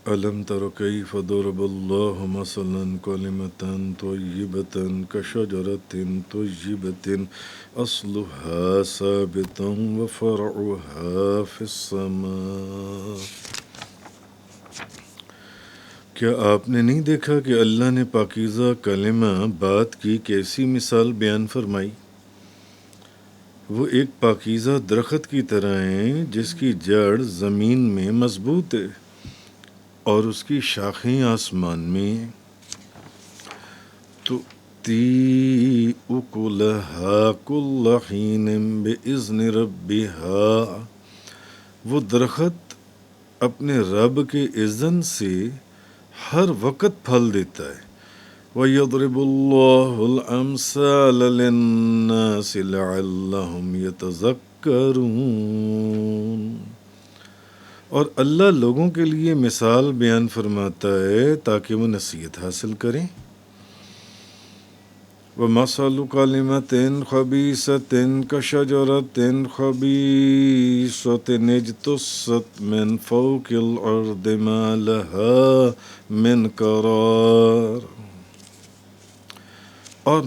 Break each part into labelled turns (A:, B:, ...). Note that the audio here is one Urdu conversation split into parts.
A: ألم تر كيف ضرب الله مثلا كلمة طيبة كشجرة طيبة أصلها ثابت وفرعها في السماء. کیا آپ نے نہیں دیکھا کہ اللہ نے پاکیزہ کلمہ بات کی کیسی مثال بیان فرمائی؟ وہ ایک پاکیزہ درخت کی طرح ہیں جس کی جڑ زمین میں مضبوط ہے اور اس کی شاخیں آسمان میں ہیں۔ تؤتی اکلہا کل حین بإذن ربہا، وہ درخت اپنے رب کے اذن سے ہر وقت پھل دیتا ہے۔ وَيَضْرِبُ اللَّهُ الْأَمْثَالَ لِلنَّاسِ لَعَلَّهُمْ يَتَذَكَّرُونَ، اور اللہ لوگوں کے لیے مثال بیان فرماتا ہے تاکہ وہ نصیحت حاصل کریں۔ وَمَثَلُ كَلِمَةٍ خَبِيثَةٍ كَشَجَرَةٍ خَبِيثَةٍ اجْتُثَّتْ مِنْ فَوْقِ الْأَرْضِ مَا لَهَا مِنْ قَرَارٍ، اور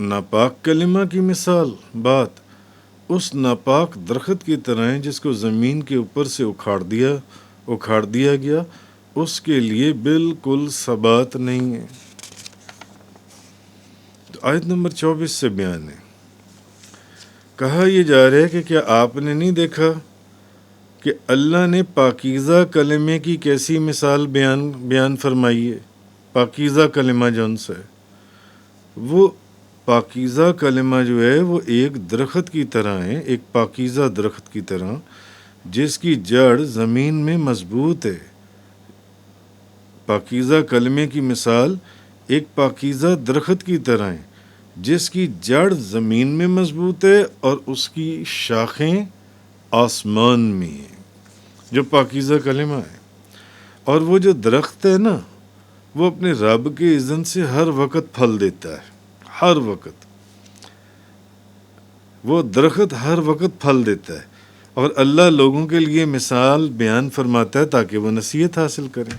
A: ناپاک کلمہ کی مثال بات اس ناپاک درخت کی طرح ہے جس کو زمین کے اوپر سے اکھاڑ دیا گیا، اس کے لیے بالکل ثبات نہیں ہے۔ تو آیت نمبر 24 سے بیان ہے، کہا یہ جا رہا ہے کہ کیا آپ نے نہیں دیکھا کہ اللہ نے پاکیزہ کلمے کی کیسی مثال بیان فرمائی ہے۔ پاکیزہ کلمہ جون سے وہ پاکیزہ کلمہ جو ہے وہ ایک درخت کی طرح ہے، ایک پاکیزہ درخت کی طرح جس کی جڑ زمین میں مضبوط ہے۔ پاکیزہ کلمے کی مثال ایک پاکیزہ درخت کی طرح ہے جس کی جڑ زمین میں مضبوط ہے اور اس کی شاخیں آسمان میں ہیں، جو پاکیزہ کلمہ ہے۔ اور وہ جو درخت ہے نا، وہ اپنے رب کے اذن سے ہر وقت پھل دیتا ہے، ہر وقت وہ درخت ہر وقت پھل دیتا ہے، اور اللہ لوگوں کے لیے مثال بیان فرماتا ہے تاکہ وہ نصیحت حاصل کریں۔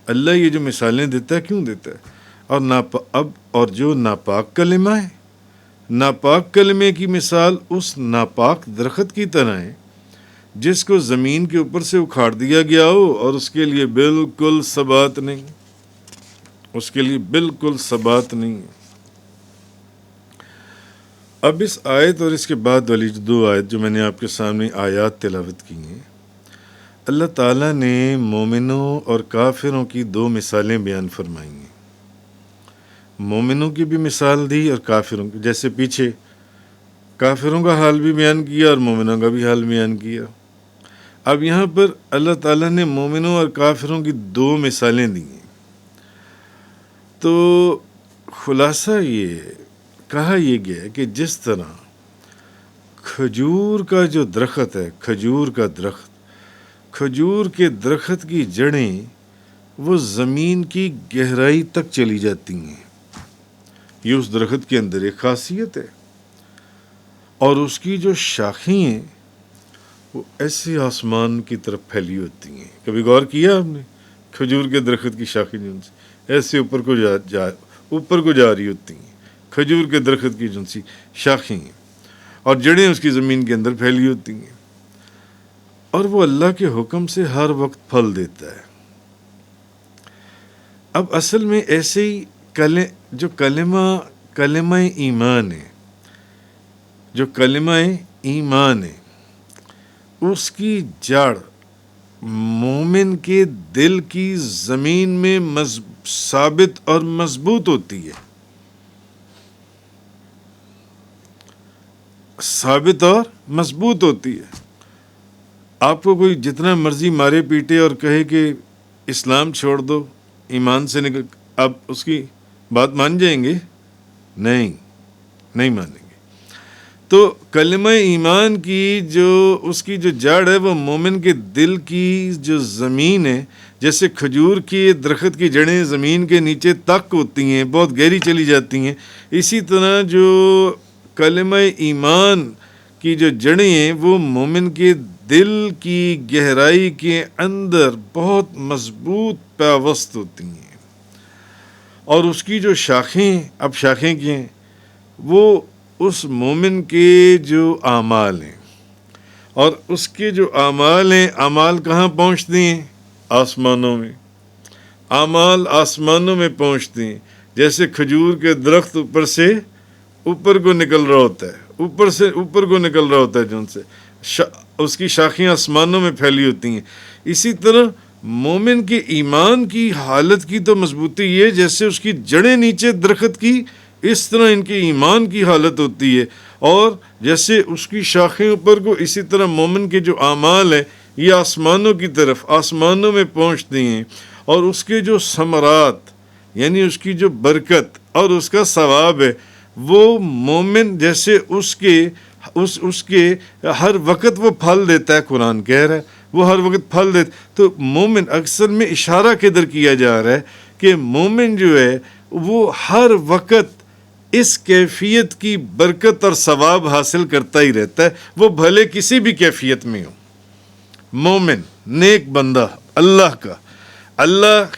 A: اللہ یہ جو مثالیں دیتا ہے کیوں دیتا ہے؟ اور جو ناپاک کلمہ ہے، ناپاک کلمے کی مثال اس ناپاک درخت کی طرح ہے جس کو زمین کے اوپر سے اکھاڑ دیا گیا ہو اور اس کے لیے بالکل ثبات نہیں، اس کے لیے بالکل ثبات نہیں ہے۔ اب اس آیت اور اس کے بعد والی جو 2 آیت جو میں نے آپ کے سامنے آیات تلاوت کی ہیں، اللہ تعالیٰ نے مومنوں اور کافروں کی 2 مثالیں بیان فرمائی ہیں۔ مومنوں کی بھی مثال دی اور کافروں کی، جیسے پیچھے کافروں کا حال بھی بیان کیا اور مومنوں کا بھی حال بیان کیا۔ اب یہاں پر اللہ تعالیٰ نے مومنوں اور کافروں کی 2 مثالیں دی ہیں۔ تو خلاصہ یہ کہا یہ گیا کہ جس طرح کھجور کا جو درخت ہے، کھجور کے درخت کی جڑیں وہ زمین کی گہرائی تک چلی جاتی ہیں، یہ اس درخت کے اندر ایک خاصیت ہے، اور اس کی جو شاخیں ہیں وہ ایسے آسمان کی طرف پھیلی ہوتی ہیں۔ کبھی غور کیا آپ نے؟ کھجور کے درخت کی شاخیں جو ایسے اوپر کو جا رہی ہوتی ہیں، کھجور کے درخت کی جو شاخیں ہیں اور جڑیں اس کی زمین کے اندر پھیلی ہوتی ہیں، اور وہ اللہ کے حکم سے ہر وقت پھل دیتا ہے۔ اب اصل میں ایسے ہی جو کلمہ ایمان ہے، جو کلمہ ایمان ہے، اس کی جڑ مومن کے دل کی زمین میں ثابت اور مضبوط ہوتی ہے، ثابت اور مضبوط ہوتی ہے۔ آپ کو کوئی جتنا مرضی مارے پیٹے اور کہے کہ اسلام چھوڑ دو، ایمان سے نکل، آپ اس کی بات مان جائیں گے؟ نہیں مانیں گے۔ تو کلمہ ایمان کی اس کی جو جڑ ہے وہ مومن کے دل کی جو زمین ہے، جیسے کھجور کی درخت کی جڑیں زمین کے نیچے تک ہوتی ہیں، بہت گہری چلی جاتی ہیں، اسی طرح جو کلمہ ایمان کی جو جڑیں ہیں وہ مومن کے دل کی گہرائی کے اندر بہت مضبوط پیوست ہوتی ہیں، اور اس کی جو شاخیں، اب شاخیں کی ہیں، وہ اس مومن کے جو اعمال ہیں، اور اس کے جو اعمال ہیں، اعمال کہاں پہنچتے ہیں؟ آسمانوں میں، اعمال آسمانوں میں پہنچتے ہیں، جیسے کھجور کے درخت اوپر سے اوپر کو نکل رہا ہوتا ہے، اوپر سے اوپر کو نکل رہا ہوتا ہے، جو ان سے اس کی شاخیں آسمانوں میں پھیلی ہوتی ہیں۔ اسی طرح مومن کے ایمان کی حالت کی تو مضبوطی یہ، جیسے اس کی جڑیں نیچے درخت کی، اس طرح ان کے ایمان کی حالت ہوتی ہے، اور جیسے اس کی شاخیں اوپر کو، اسی طرح مومن کے جو اعمال ہیں یہ آسمانوں کی طرف، آسمانوں میں پہنچتے ہیں، اور اس کے جو ثمرات، یعنی اس کی جو برکت اور اس کا ثواب ہے، وہ مومن جیسے اس کے ہر وقت وہ پھل دیتا ہے، قرآن کہہ رہا ہے وہ ہر وقت پھل دیتا، تو مومن اکثر میں اشارہ کدھر کیا جا رہا ہے کہ مومن جو ہے وہ ہر وقت اس کیفیت کی برکت اور ثواب حاصل کرتا ہی رہتا ہے، وہ بھلے کسی بھی کیفیت میں ہو۔ مومن، نیک بندہ، اللہ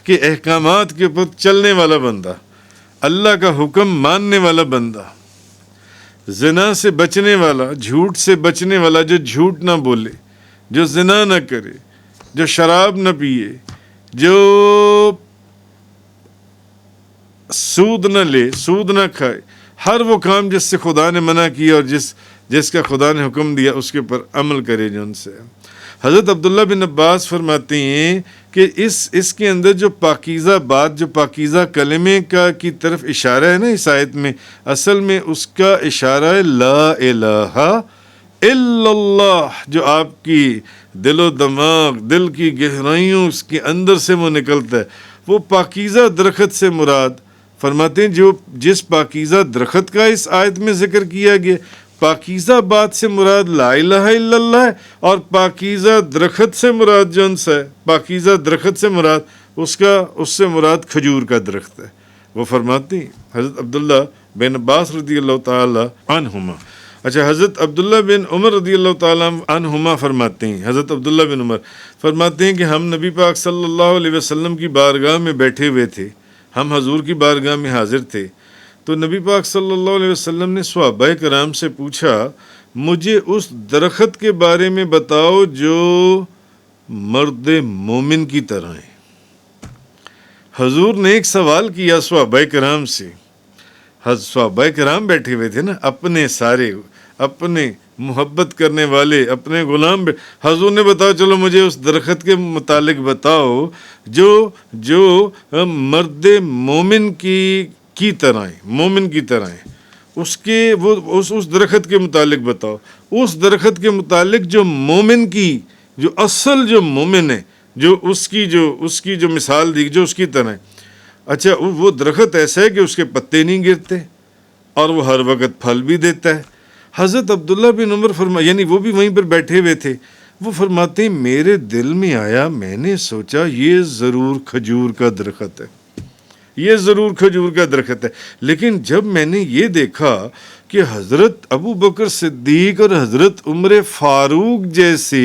A: کے احکامات کے اوپر چلنے والا بندہ، اللہ کا حکم ماننے والا بندہ، زنا سے بچنے والا، جھوٹ سے بچنے والا، جو جھوٹ نہ بولے، جو زنا نہ کرے، جو شراب نہ پیے، جو سود نہ لے، سود نہ کھائے، ہر وہ کام جس سے خدا نے منع کیا اور جس کا خدا نے حکم دیا اس کے اوپر عمل کرے جو ان سے۔ حضرت عبداللہ بن عباس فرماتے ہیں کہ اس کے اندر جو پاکیزہ بات، جو پاکیزہ کلمے کی طرف اشارہ ہے نا اس آیت میں، اصل میں اس کا اشارہ ہے لا الہ الا اللہ، جو آپ کی دل و دماغ، دل کی گہرائیوں اس کے اندر سے وہ نکلتا ہے، وہ پاکیزہ درخت سے مراد۔ فرماتے ہیں جس پاکیزہ درخت کا اس آیت میں ذکر کیا گیا، پاکیزہ بات سے مراد لا الہ الا اللہ ہے، اور پاکیزہ درخت سے مراد جو انسا ہے، پاکیزہ درخت سے مراد اس سے مراد کھجور کا درخت ہے۔ وہ فرماتے ہیں حضرت عبداللہ بن عباس رضی اللہ تعالی عنہما، اچھا حضرت عبداللہ بن عمر رضی اللہ تعالی عنہما فرماتے ہیں، حضرت عبداللہ بن عمر فرماتے ہیں کہ ہم نبی پاک صلی اللہ علیہ وسلم کی بارگاہ میں بیٹھے ہوئے تھے، ہم حضور کی بارگاہ میں حاضر تھے، تو نبی پاک صلی اللہ علیہ وسلم نے صحابہ کرام سے پوچھا، مجھے اس درخت کے بارے میں بتاؤ جو مرد مومن کی طرح ہے۔ حضور نے ایک سوال کیا صحابہ کرام سے، صحابہ کرام بیٹھے ہوئے تھے نا، اپنے محبت کرنے والے اپنے غلام، حضور نے بتاؤ چلو مجھے اس درخت کے متعلق بتاؤ جو مرد مومن کی طرح ہے، مومن کی طرح ہے، اس درخت کے متعلق بتاؤ، اس درخت کے متعلق جو مومن کی، جو اصل جو مومن ہے، جو اس کی جو مثال دی، جو اس کی طرح ہے۔ اچھا وہ درخت ایسا ہے کہ اس کے پتے نہیں گرتے اور وہ ہر وقت پھل بھی دیتا ہے۔ حضرت عبداللہ بن عمر یعنی وہ بھی وہیں پر بیٹھے ہوئے تھے، وہ فرماتے ہیں میرے دل میں آیا، میں نے سوچا یہ ضرور کھجور کا درخت ہے، یہ ضرور کھجور کا درخت ہے۔ لیکن جب میں نے یہ دیکھا کہ حضرت ابو بکر صدیق اور حضرت عمر فاروق جیسے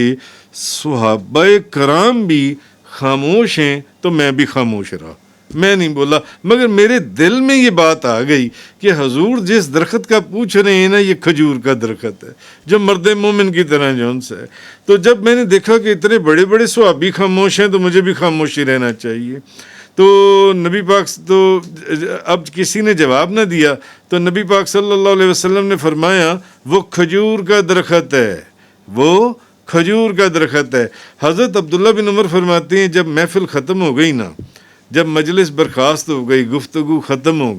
A: صحابہ کرام بھی خاموش ہیں تو میں بھی خاموش رہا، میں نہیں بولا، مگر میرے دل میں یہ بات آ گئی کہ حضور جس درخت کا پوچھ رہے ہیں نا، یہ کھجور کا درخت ہے جو مرد مومن کی طرح جو ان سے ہے۔ تو جب میں نے دیکھا کہ اتنے بڑے بڑے صحابی خاموش ہیں تو مجھے بھی خاموشی رہنا چاہیے، تو نبی پاک تو اب کسی نے جواب نہ دیا، تو نبی پاک صلی اللہ علیہ وسلم نے فرمایا وہ کھجور کا درخت ہے، وہ کھجور کا درخت ہے۔ حضرت عبداللہ بن عمر فرماتے ہیں جب محفل ختم ہو گئی نا، جب مجلس برخاست ہو گئی، گفتگو ختم ہو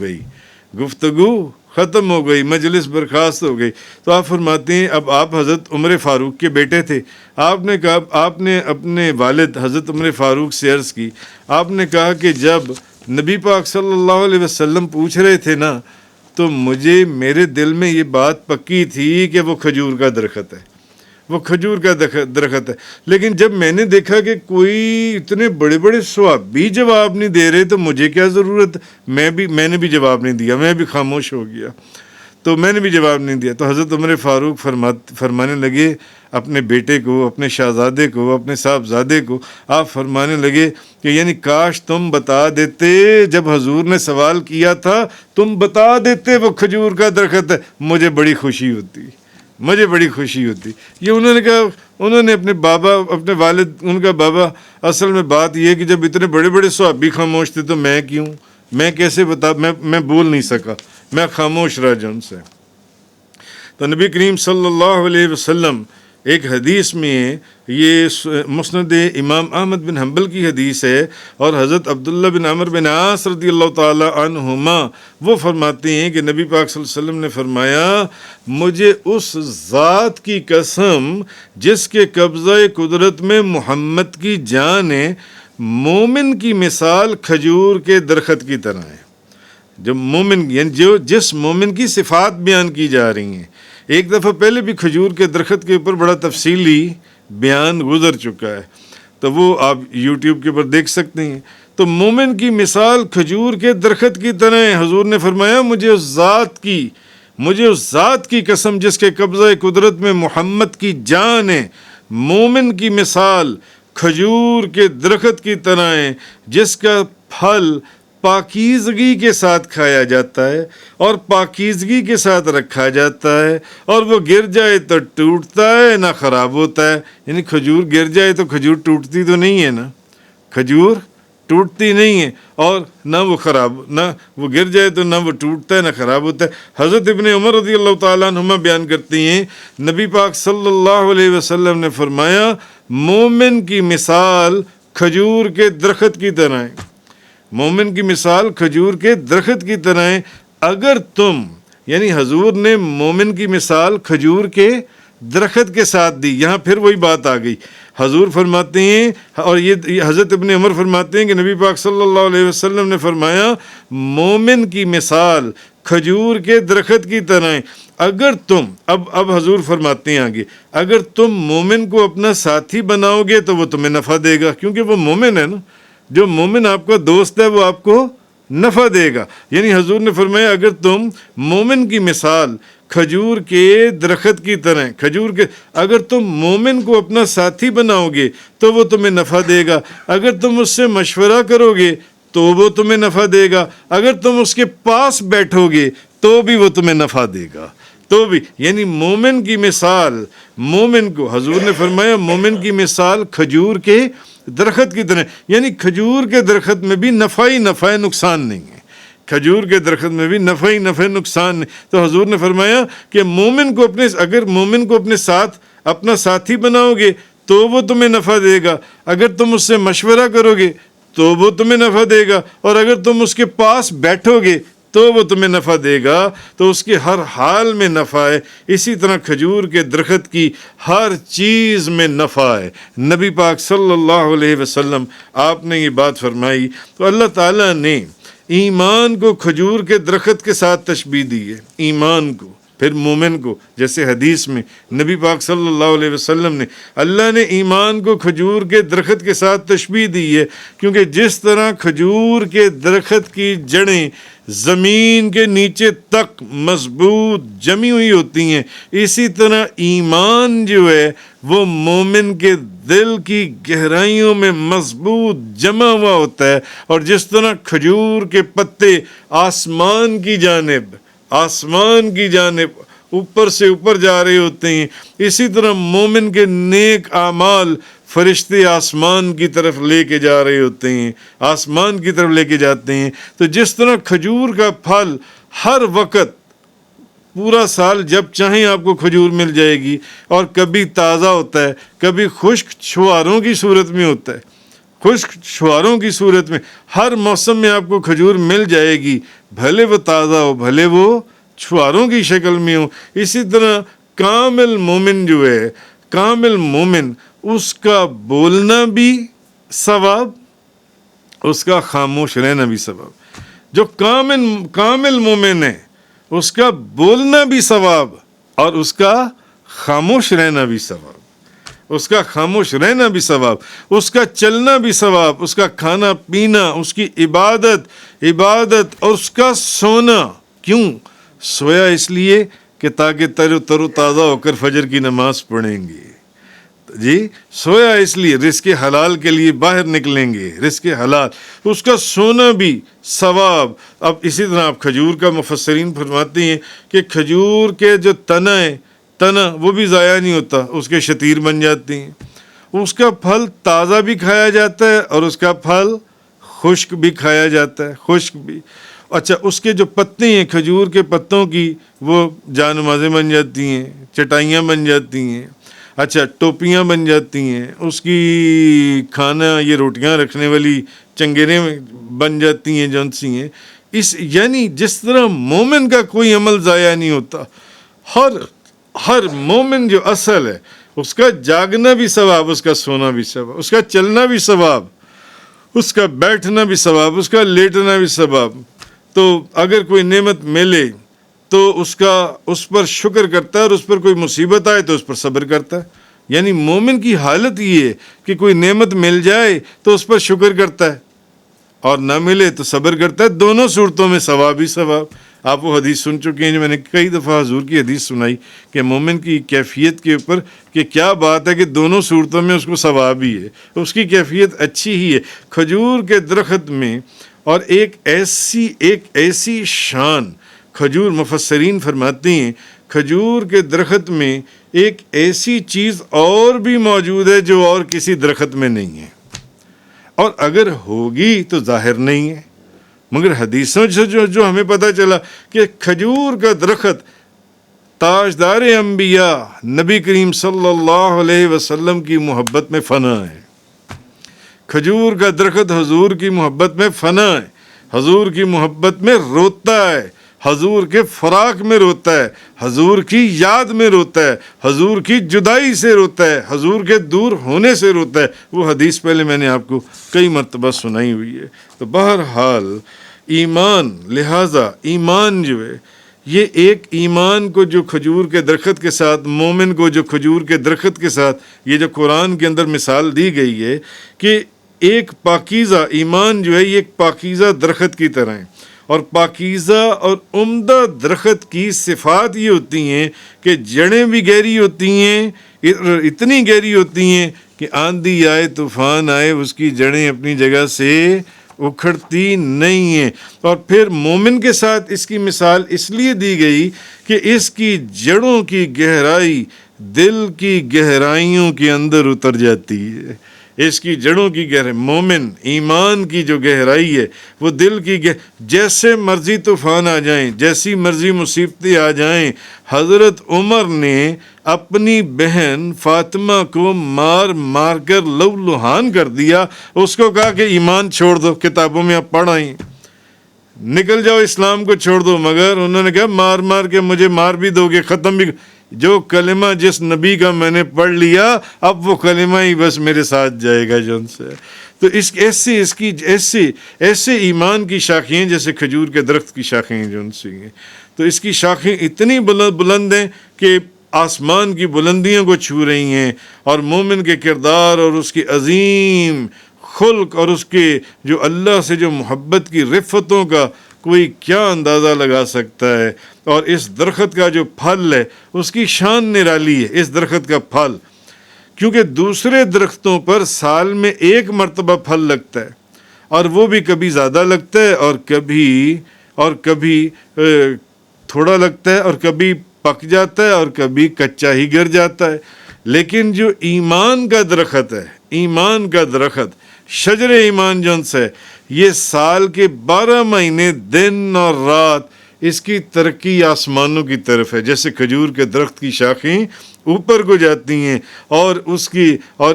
A: گئی، مجلس برخاست ہو گئی، تو آپ فرماتے ہیں اب آپ حضرت عمر فاروق کے بیٹے تھے، آپ نے کہا، آپ نے اپنے والد حضرت عمر فاروق سے عرض کی، آپ نے کہا کہ جب نبی پاک صلی اللہ علیہ وسلم پوچھ رہے تھے نا، تو میرے دل میں یہ بات پکی تھی کہ وہ کھجور کا درخت ہے، وہ کھجور کا درخت ہے۔ لیکن جب میں نے دیکھا کہ کوئی اتنے بڑے بڑے صحابی جواب نہیں دے رہے تو مجھے کیا ضرورت، میں نے بھی جواب نہیں دیا، میں بھی خاموش ہو گیا۔ تو میں نے بھی جواب نہیں دیا. تو حضرت عمر فاروق فرمانے لگے اپنے بیٹے کو، اپنے شہزادے کو، اپنے صاحبزادے کو، آپ فرمانے لگے کہ یعنی کاش تم بتا دیتے، جب حضور نے سوال کیا تھا تم بتا دیتے وہ کھجور کا درخت ہے، مجھے بڑی خوشی ہوتی، مجھے بڑی خوشی ہوتی. یہ انہوں نے کہا، انہوں نے اپنے بابا، اپنے والد، ان کا بابا، اصل میں بات یہ ہے کہ جب اتنے بڑے بڑے صحابی خاموش تھے تو میں کیوں، میں کیسے بتا، میں بول نہیں سکا، میں خاموش رہ جا ان سے. تو نبی کریم صلی اللہ علیہ وسلم ایک حدیث میں، یہ مسند امام احمد بن حنبل کی حدیث ہے، اور حضرت عبداللہ بن عمر بن عاص رضی اللہ تعالی عنہما وہ فرماتے ہیں کہ نبی پاک صلی اللہ علیہ وسلم نے فرمایا مجھے اس ذات کی قسم جس کے قبضہ قدرت میں محمد کی جان ہے، مومن کی مثال کھجور کے درخت کی طرح ہے. جو مومن، یعنی جس مومن کی صفات بیان کی جا رہی ہیں، ایک دفعہ پہلے بھی کھجور کے درخت کے اوپر بڑا تفصیلی بیان گزر چکا ہے، تو وہ آپ یوٹیوب کے اوپر دیکھ سکتے ہیں. تو مومن کی مثال کھجور کے درخت کی طرح ہے. حضور نے فرمایا مجھے اس ذات کی قسم جس کے قبضہ قدرت میں محمد کی جان ہے، مومن کی مثال کھجور کے درخت کی طرح ہے جس کا پھل پاکیزگی کے ساتھ کھایا جاتا ہے اور پاکیزگی کے ساتھ رکھا جاتا ہے، اور وہ گر جائے تو ٹوٹتا ہے نہ خراب ہوتا ہے. یعنی کھجور گر جائے تو کھجور ٹوٹتی تو نہیں ہے نا، کھجور ٹوٹتی نہیں ہے، اور نہ وہ وہ گر جائے تو نہ وہ ٹوٹتا ہے نہ خراب ہوتا ہے. حضرت ابن عمر رضی اللہ تعالیٰ عنہما بیان کرتے ہیں نبی پاک صلی اللہ علیہ وسلم نے فرمایا مومن کی مثال کھجور کے درخت کی طرح ہے، مومن کی مثال کھجور کے درخت کی طرح ہے. اگر تم، یعنی حضور نے مومن کی مثال کھجور کے درخت کے ساتھ دی. یہاں پھر وہی بات آ گئی، حضور فرماتے ہیں، اور یہ حضرت ابن عمر فرماتے ہیں کہ نبی پاک صلی اللہ علیہ وسلم نے فرمایا مومن کی مثال کھجور کے درخت کی طرح ہے. اگر تم، اب حضور فرماتے ہیں آگے، اگر تم مومن کو اپنا ساتھی بناؤ گے تو وہ تمہیں نفع دے گا، کیونکہ وہ مومن ہے نا. جو مومن آپ کا دوست ہے وہ آپ کو نفع دے گا. یعنی حضور نے فرمایا اگر تم مومن کی مثال کھجور کے درخت کی طرح، اگر تم مومن کو اپنا ساتھی بناؤ گے تو وہ تمہیں نفع دے گا. اگر تم اس سے مشورہ کرو گے تو وہ تمہیں نفع دے گا. اگر تم اس کے پاس بیٹھو گے تو بھی وہ تمہیں نفع دے گا. تو بھی یعنی مومن کی مثال، مومن کو حضور نے فرمایا مومن کی مثال کھجور کے درخت کی طرح، یعنی کھجور کے درخت میں بھی نفع ہی نفع ہے، نقصان نہیں ہے. کھجور کے درخت میں بھی نفع ہی نفع، نقصان نہیں. تو حضور نے فرمایا کہ اگر مومن کو اپنے ساتھ اپنا ساتھی بناؤ گے تو وہ تمہیں نفع دے گا. اگر تم اس سے مشورہ کرو گے تو وہ تمہیں نفع دے گا، اور اگر تم اس کے پاس بیٹھو گے تو وہ تمہیں نفع دے گا. تو اس کے ہر حال میں نفع ہے. اسی طرح کھجور کے درخت کی ہر چیز میں نفع ہے. نبی پاک صلی اللہ علیہ وسلم آپ نے یہ بات فرمائی. تو اللہ تعالیٰ نے ایمان کو کھجور کے درخت کے ساتھ تشبیہ دی ہے، ایمان کو، پھر مومن کو. جیسے حدیث میں نبی پاک صلی اللہ علیہ وسلم نے، اللہ نے ایمان کو کھجور کے درخت کے ساتھ تشبیہ دی ہے، کیونکہ جس طرح کھجور کے درخت کی جڑیں زمین کے نیچے تک مضبوط جمی ہوئی ہوتی ہیں، اسی طرح ایمان جو ہے وہ مومن کے دل کی گہرائیوں میں مضبوط جمع ہوا ہوتا ہے. اور جس طرح کھجور کے پتے آسمان کی جانب اوپر سے اوپر جا رہے ہوتے ہیں، اسی طرح مومن کے نیک اعمال فرشتے آسمان کی طرف لے کے جا رہے ہوتے ہیں، آسمان کی طرف لے کے جاتے ہیں. تو جس طرح کھجور کا پھل ہر وقت پورا سال جب چاہیں آپ کو کھجور مل جائے گی، اور کبھی تازہ ہوتا ہے، کبھی خشک چھواروں کی صورت میں ہوتا ہے، خشک چھواروں کی صورت میں ہر موسم میں آپ کو کھجور مل جائے گی، بھلے وہ تازہ ہو بھلے وہ چھواروں کی شکل میں ہو. اسی طرح کامل مومن جو ہے، کامل مومن، اس کا بولنا بھی ثواب، اس کا خاموش رہنا بھی ثواب. جو کامل مومن ہے اس کا بولنا بھی ثواب اور اس کا خاموش رہنا بھی ثواب، اس کا خاموش رہنا بھی ثواب، اس کا چلنا بھی ثواب، اس کا کھانا پینا، اس کی عبادت اور اس کا سونا. کیوں؟ سویا اس لیے کہ تاکہ تر و تازہ ہو کر فجر کی نماز پڑھیں گے. جی سویا اس لیے رزق حلال کے لیے باہر نکلیں گے، رزق حلال، اس کا سونا بھی ثواب. اب اسی طرح آپ کھجور کا مفسرین فرماتے ہیں کہ کھجور کے جو تنا وہ بھی ضائع نہیں ہوتا، اس کے شتیر بن جاتے ہیں. اس کا پھل تازہ بھی کھایا جاتا ہے اور اس کا پھل خشک بھی کھایا جاتا ہے، خشک بھی. اچھا اس کے جو پتے ہیں کھجور کے پتوں کی وہ جان مازیں بن جاتی ہیں، چٹائیاں بن جاتی ہیں، اچھا ٹوپیاں بن جاتی ہیں، اس کی کھانا یہ روٹیاں رکھنے والی چنگیریں بن جاتی ہیں جون سی ہیں. یعنی جس طرح مومن کا کوئی عمل ضائع نہیں ہوتا، ہر مومن جو اصل ہے اس کا جاگنا بھی ثواب، اس کا سونا بھی ثواب، اس کا چلنا بھی ثواب، اس کا بیٹھنا بھی ثواب، اس کا لیٹنا بھی ثواب. تو اگر کوئی نعمت ملے تو اس پر شکر کرتا ہے، اور اس پر کوئی مصیبت آئے تو اس پر صبر کرتا ہے. یعنی مومن کی حالت یہ ہے کہ کوئی نعمت مل جائے تو اس پر شکر کرتا ہے، اور نہ ملے تو صبر کرتا ہے. دونوں صورتوں میں ثواب ہی ثواب. آپ وہ حدیث سن چکے ہیں جو میں نے کئی دفعہ حضور کی حدیث سنائی کہ مومن کی کیفیت کے اوپر کہ کیا بات ہے کہ دونوں صورتوں میں اس کو ثواب ہی ہے، اس کی کیفیت اچھی ہی ہے. کھجور کے درخت میں اور ایک ایسی شان، کھجور مفسرین فرماتے ہیں کھجور کے درخت میں ایک ایسی چیز اور بھی موجود ہے جو اور کسی درخت میں نہیں ہے، اور اگر ہوگی تو ظاہر نہیں ہے. مگر حدیثوں سے جو ہمیں پتہ چلا کہ کھجور کا درخت تاجدار انبیاء نبی کریم صلی اللہ علیہ وسلم کی محبت میں فنا ہے. کھجور کا درخت حضور کی محبت میں فنا ہے، حضور کی محبت میں روتا ہے، حضور کے فراق میں روتا ہے، حضور کی یاد میں روتا ہے، حضور کی جدائی سے روتا ہے، حضور کے دور ہونے سے روتا ہے. وہ حدیث پہلے میں نے آپ کو کئی مرتبہ سنائی ہوئی ہے. تو بہرحال لہذا ایمان جو ہے یہ ایک ایمان کو جو کھجور کے درخت کے ساتھ، مومن کو جو کھجور کے درخت کے ساتھ، یہ جو قرآن کے اندر مثال دی گئی ہے کہ ایک پاکیزہ ایمان جو ہے یہ ایک پاکیزہ درخت کی طرح ہے. اور پاکیزہ اور عمدہ درخت کی صفات یہ ہوتی ہیں کہ جڑیں بھی گہری ہوتی ہیں، اتنی گہری ہوتی ہیں کہ آندھی آئے طوفان آئے اس کی جڑیں اپنی جگہ سے اکھڑتی نہیں ہیں. اور پھر مومن کے ساتھ اس کی مثال اس لیے دی گئی کہ اس کی جڑوں کی گہرائی دل کی گہرائیوں کے اندر اتر جاتی ہے. اس کی جڑوں کی گہرائی، مومن ایمان کی جو گہرائی ہے وہ دل کی جیسے مرضی طوفان آ جائیں، جیسی مرضی مصیبتیں آ جائیں. حضرت عمر نے اپنی بہن فاطمہ کو مار کر لہان کر دیا. اس کو کہا کہ ایمان چھوڑ دو، کتابوں میں آپ پڑھ آئیں، نکل جاؤ اسلام کو چھوڑ دو. مگر انہوں نے کہا مار کے مجھے مار بھی دو گے، ختم بھی، جو کلمہ جس نبی کا میں نے پڑھ لیا اب وہ کلمہ ہی بس میرے ساتھ جائے گا جن سے. تو ایسے ایمان کی شاخیں جیسے کھجور کے درخت کی شاخیں جو ان سے ہیں، تو اس کی شاخیں اتنی بلند ہیں کہ آسمان کی بلندیوں کو چھو رہی ہیں. اور مومن کے کردار اور اس کی عظیم خلق اور اس کے جو اللہ سے جو محبت کی رفتوں کا کوئی کیا اندازہ لگا سکتا ہے. اور اس درخت کا جو پھل ہے اس کی شان نرالی ہے. اس درخت کا پھل، کیونکہ دوسرے درختوں پر سال میں ایک مرتبہ پھل لگتا ہے، اور وہ بھی کبھی زیادہ لگتا ہے اور کبھی تھوڑا لگتا ہے، اور کبھی پک جاتا ہے اور کبھی کچا ہی گر جاتا ہے. لیکن جو ایمان کا درخت ہے، ایمان کا درخت، شجر ایمان جون سے، یہ سال کے 12 مہینے دن اور رات اس کی ترقی آسمانوں کی طرف ہے. جیسے کھجور کے درخت کی شاخیں اوپر کو جاتی ہیں، اور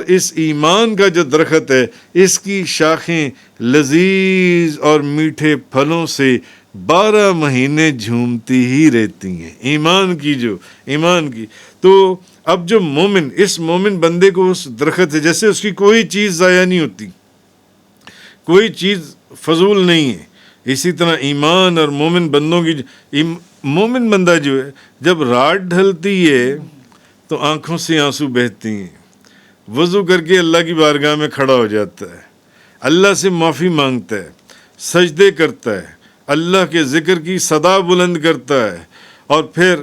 A: اس ایمان کا جو درخت ہے اس کی شاخیں لذیذ اور میٹھے پھلوں سے 12 مہینے جھومتی ہی رہتی ہیں. ایمان کی تو اب جو مومن، اس مومن بندے کو اس درخت ہے، جیسے اس کی کوئی چیز ضائع نہیں ہوتی، کوئی چیز فضول نہیں ہے. اسی طرح ایمان اور مومن بندوں کی، مومن بندہ جو ہے جب رات ڈھلتی ہے تو آنکھوں سے آنسو بہتی ہیں، وضو کر کے اللہ کی بارگاہ میں کھڑا ہو جاتا ہے، اللہ سے معافی مانگتا ہے، سجدے کرتا ہے، اللہ کے ذکر کی صدا بلند کرتا ہے، اور پھر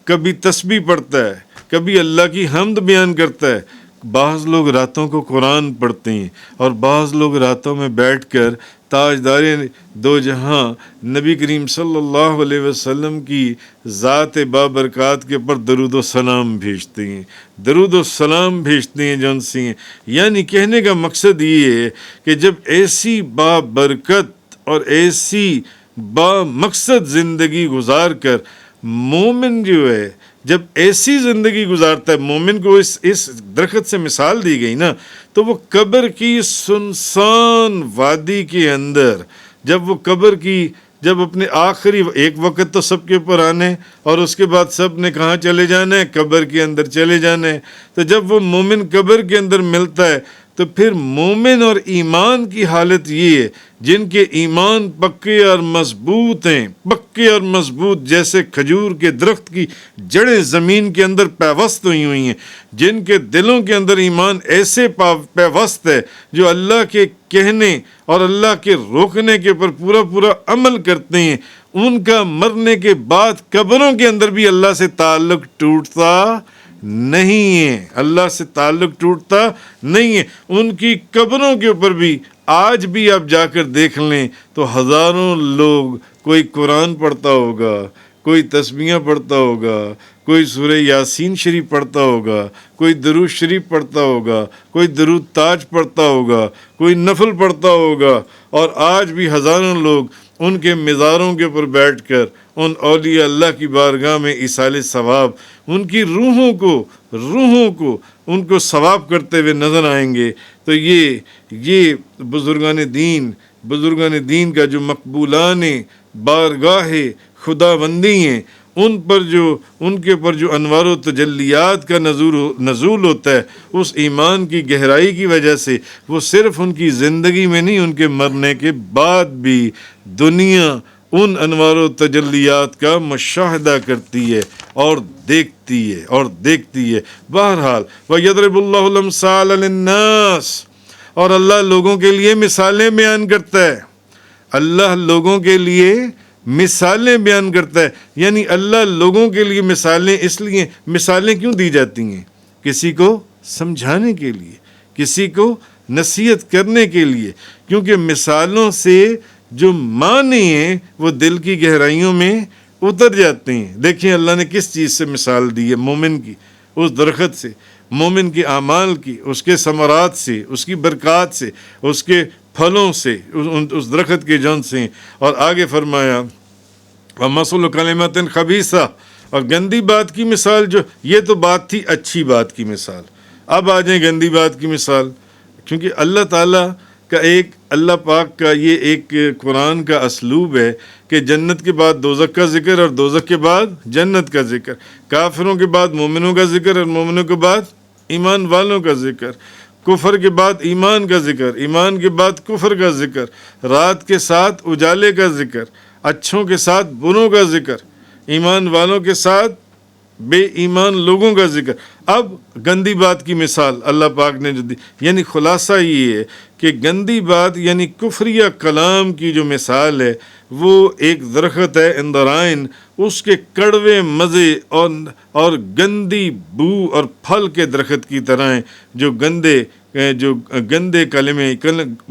A: کبھی تسبیح پڑھتا ہے، کبھی اللہ کی حمد بیان کرتا ہے۔ بعض لوگ راتوں کو قرآن پڑھتے ہیں اور بعض لوگ راتوں میں بیٹھ کر تاجدار دو جہاں نبی کریم صلی اللہ علیہ وسلم کی ذات بابرکات کے اوپر درود و سلام بھیجتے ہیں، درود و سلام بھیجتے ہیں جون سی ہیں۔ یعنی کہنے کا مقصد یہ ہے کہ جب ایسی بابرکت اور ایسی بامقصد زندگی گزار کر مومن جو ہے، جب ایسی زندگی گزارتا ہے، مومن کو اس درخت سے مثال دی گئی نا، تو وہ قبر کی سنسان وادی کے اندر جب اپنے آخری ایک وقت تو سب کے اوپر آنے اور اس کے بعد سب نے کہاں چلے جانا ہے؟ قبر کے اندر چلے جانا ہے۔ تو جب وہ مومن قبر کے اندر ملتا ہے تو پھر مومن اور ایمان کی حالت یہ ہے، جن کے ایمان پکے اور مضبوط ہیں، پکے اور مضبوط جیسے کھجور کے درخت کی جڑیں زمین کے اندر پیوست ہوئی ہیں، جن کے دلوں کے اندر ایمان ایسے پیوست ہے جو اللہ کے کہنے اور اللہ کے روکنے کے اوپر پورا عمل کرتے ہیں، ان کا مرنے کے بعد قبروں کے اندر بھی اللہ سے تعلق ٹوٹتا نہیں ہے، اللہ سے تعلق ٹوٹتا نہیں ہے۔ ان کی قبروں کے اوپر بھی آج بھی آپ جا کر دیکھ لیں تو ہزاروں لوگ، کوئی قرآن پڑھتا ہوگا، کوئی تسبیحاں پڑھتا ہوگا، کوئی سورہ یاسین شریف پڑھتا ہوگا، کوئی درود شریف پڑھتا ہوگا، کوئی درود تاج پڑھتا ہوگا، کوئی نفل پڑھتا ہوگا، اور آج بھی ہزاروں لوگ ان کے مزاروں کے اوپر بیٹھ کر ان اولیاء اللہ کی بارگاہ میں ایصال ثواب، ان کی روحوں کو ان کو ثواب کرتے ہوئے نظر آئیں گے۔ تو یہ بزرگان دین کا جو مقبولان بارگاہ خدا بندی ہیں، ان کے اوپر جو انوار و تجلیات کا نزول ہوتا ہے، اس ایمان کی گہرائی کی وجہ سے وہ صرف ان کی زندگی میں نہیں، ان کے مرنے کے بعد بھی دنیا ان انوار و تجلیات کا مشاہدہ کرتی ہے اور دیکھتی ہے۔ بہرحال وَيَضْرِبُ اللَّهُ الْأَمْثَالَ لِلنَّاسِ، اور اللہ لوگوں کے لیے مثالیں بیان کرتا ہے، اللہ لوگوں کے لیے مثالیں بیان کرتا ہے۔ یعنی اللہ لوگوں کے لیے مثالیں کیوں دی جاتی ہیں؟ کسی کو سمجھانے کے لیے، کسی کو نصیحت کرنے کے لیے، کیونکہ مثالوں سے جو معنی ہیں وہ دل کی گہرائیوں میں اتر جاتے ہیں۔ دیکھیں اللہ نے کس چیز سے مثال دی ہے؟ مومن کی، اس درخت سے، مومن کے اعمال کی، اس کے ثمرات سے، اس کی برکات سے، اس کے پھلوں سے، اس درخت کے جن سے۔ اور آگے فرمایا وَمَثَلُ كَلِمَةٍ خَبِيثَةٍ، اور گندی بات کی مثال، جو یہ تو بات تھی اچھی بات کی مثال، اب آ جائیں گندی بات کی مثال۔ کیونکہ اللہ تعالیٰ کا اللہ پاک کا یہ ایک قرآن کا اسلوب ہے کہ جنت کے بعد دوزخ کا ذکر اور دوزخ کے بعد جنت کا ذکر، کافروں کے بعد مومنوں کا ذکر اور مومنوں کے بعد ایمان والوں کا ذکر، کفر کے بعد ایمان کا ذکر، ایمان کے بعد کفر کا ذکر، رات کے ساتھ اجالے کا ذکر، اچھوں کے ساتھ بروں کا ذکر، ایمان والوں کے ساتھ بے ایمان لوگوں کا ذکر۔ اب گندی بات کی مثال اللہ پاک نے جو دی، یعنی خلاصہ یہ ہے کہ گندی بات یعنی کفریہ کلام کی جو مثال ہے وہ ایک درخت ہے اندرائن، اس کے کڑوے مزے اور گندی بو اور پھل کے درخت کی طرح ہیں، جو گندے کلمے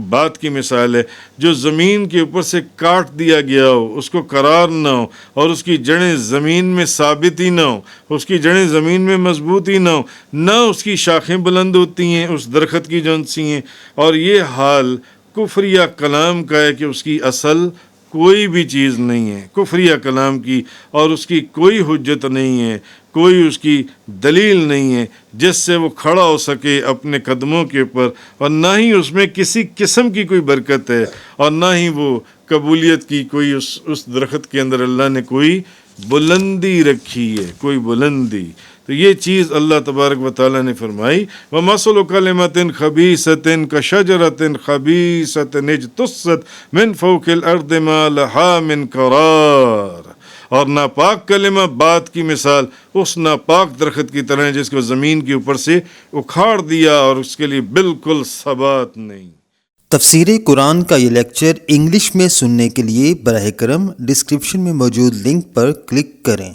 A: بات کی مثال ہے، جو زمین کے اوپر سے کاٹ دیا گیا ہو، اس کو قرار نہ ہو اور اس کی جڑیں زمین میں ثابت ہی نہ ہو، اس کی جڑیں زمین میں مضبوط ہی نہ ہو، نہ اس کی شاخیں بلند ہوتی ہیں اس درخت کی جون سی ہیں۔ اور یہ حال کفریہ کلام کا ہے کہ اس کی اصل کوئی بھی چیز نہیں ہے، کفریہ کلام کی، اور اس کی کوئی حجت نہیں ہے، کوئی اس کی دلیل نہیں ہے جس سے وہ کھڑا ہو سکے اپنے قدموں کے اوپر، اور نہ ہی اس میں کسی قسم کی کوئی برکت ہے، اور نہ ہی وہ قبولیت کی کوئی اس درخت کے اندر اللہ نے کوئی بلندی رکھی ہے، کوئی بلندی۔ تو یہ چیز اللہ تبارک و تعالیٰ نے فرمائی وَمَثَلُ كَلِمَةٍ خَبِيثَةٍ كَشَجَرَةٍ خَبِيثَةٍ اجْتُثَّتْ مِنْ فَوْقِ الْأَرْضِ مَا لَهَا مِنْ قَرَارٍ، اور ناپاک کلمہ بات کی مثال اس ناپاک درخت کی طرح ہے جس کو زمین کے اوپر سے اکھاڑ دیا اور اس کے لیے بالکل ثبات نہیں۔
B: تفسیر قرآن کا یہ لیکچر انگلش میں سننے کے لیے براہ کرم ڈسکرپشن میں موجود لنک پر کلک کریں۔